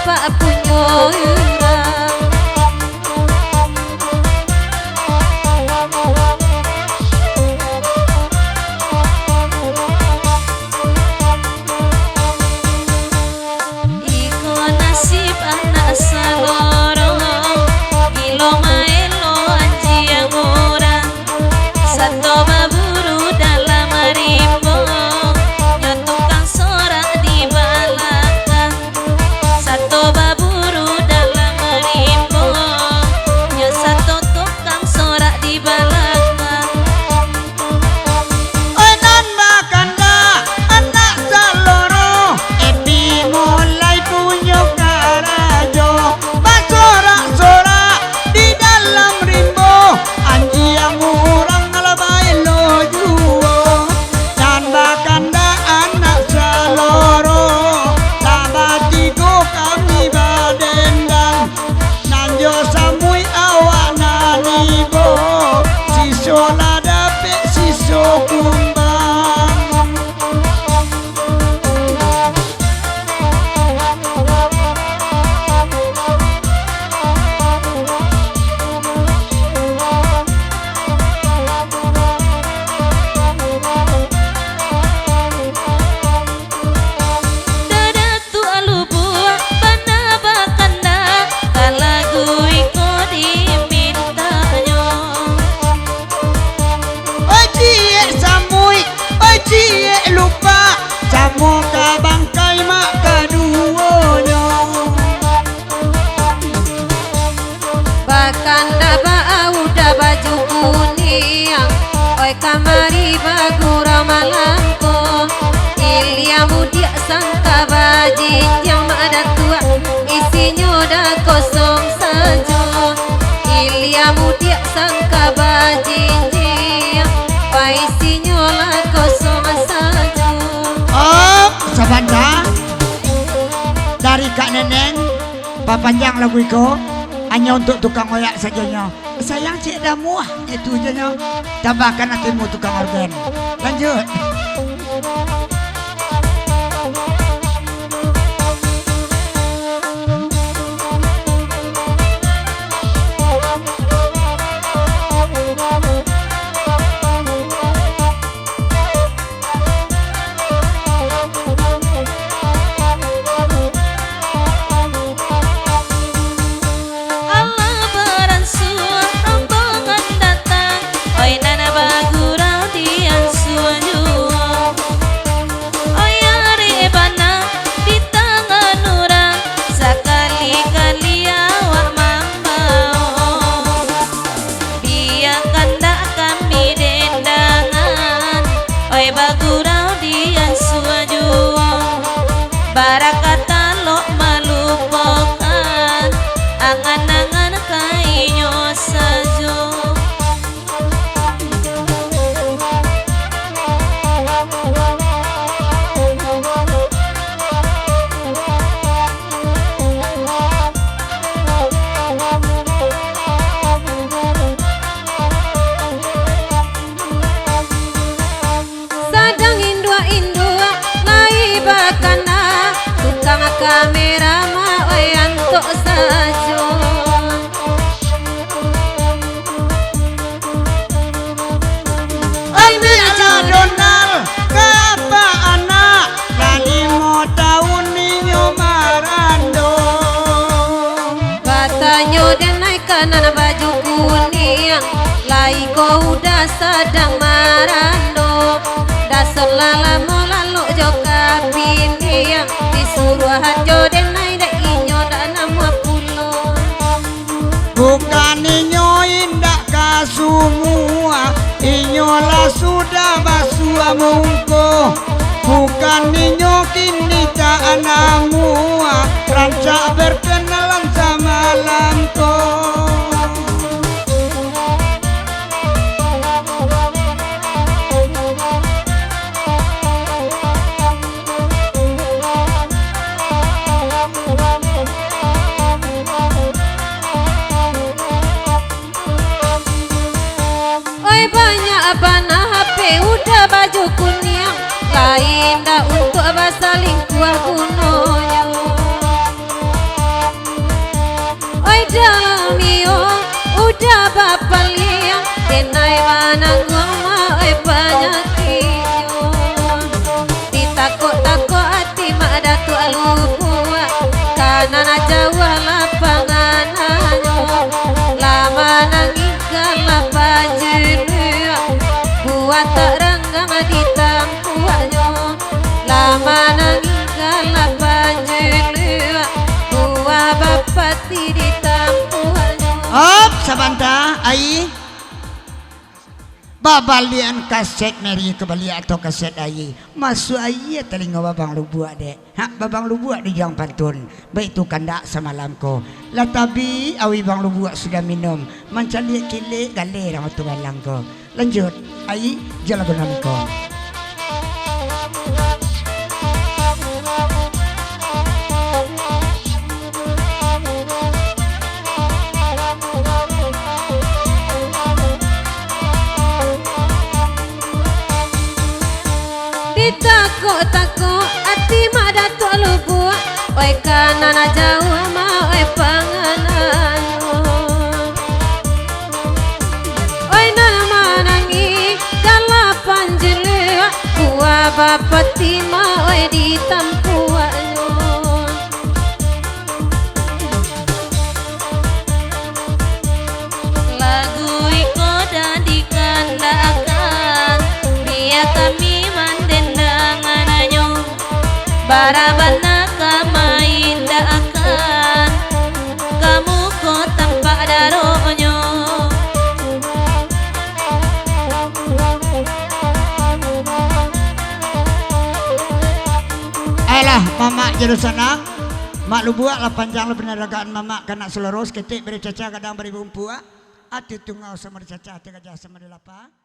bapak punya urang. Iko nasib anak saloro gilo maelo anji yang orang satu baburu dalam rimbo nyotukang sorak di balakang satu baburu dalam rimbo nyot satu tukang sorak di balakang. Oi nan bakanda anak saloro epi mulai punya karajo basorak-sorak di dalam rimbo anji yang orang alabai lo juo nan bakanda anak saloro labatigo kami badendang nanjo samui awak nanibo siso ladape siso kumbang. Dada tu alu buah bana bakanda kalagu iko dimintanyo. Oi cie samui, oi cie lupa Samo ka bangkai mak kaduonyo. Bakanda ba udah baju kuning oi kamari bagura malangko Ilya mudia sangka bajin yang ada tua isinya udah kosong saja. Ilya mudia sangka bajin yang isinya lah kosong saja. Oh, sabanda dari Kak Neneng papanjang lagu iko hanya untuk tukang oyak sajanya. Sayang cik dah muah itu aja. Tambahkan nantimu tukang organ. Lanjut. Allah beransua rombongan datang oi nana bagurau dian suanyua oi are bana di tangan orang sekali-kali awak mambau biarkan dak kami dendangan oi bagurau dian suanyua barakata lo malupakan angan-angan kainyo sajo. Sadang indua-indua ngai bakana tukang kamera ma oi antuk sajo. Oi Mia Donald kapa anak lali mau tahun ninyo marando. Katanya dia naik kanan baju kuning lai kau udah sedang marando dah selala mau lalu joka bini yang disuruh hajo dia naik dah inyo dah nama pulau. Bukan ninyo indak kasumua inyolah sudah basua mungko. Bukan ninyo kini tak anamua rancak berkenalan sama lamko. Oi banyak bana HP udah baju kuning lain dah untuk basaling kuah kunonya. oi dalam mio udah bapak liang denai mana gua mau penyakitnya ditakut-takut hati mak datu alupua karena Jawa lapanganannya lama nangis lapan jenuh buat tak renggang di tampuannya lama nangis lapan jenuh buat bapak di tampuannya. Op, sabanta, ai. Babalian kaset meri kembali atau kaset ai. Masuk ai telinga babang lu buat dek. Hak babang lu buat di jang pantun. Baik tu kandak semalam ko. Latabi awi bang lu buat sudah minum. Mencari kilik gale orang tu balang ko. Lanjut, ai jalan benar ko. Takut-takut hati mak datuk lu buat oi kanan Jawa mau oi panganan oi nana manangi dalapan jele buah bapak tima oi di tampuannya lagu iko dan dikandakan biar kami barabana kamain akan kamu kok tampak daronya Ayolah mama jadi senang mak lu buat lah panjang lu peneragaan mama kena seluruh ketik beri caca kadang beri bumpu ati tungau sama caca ati gajah sama di lapa.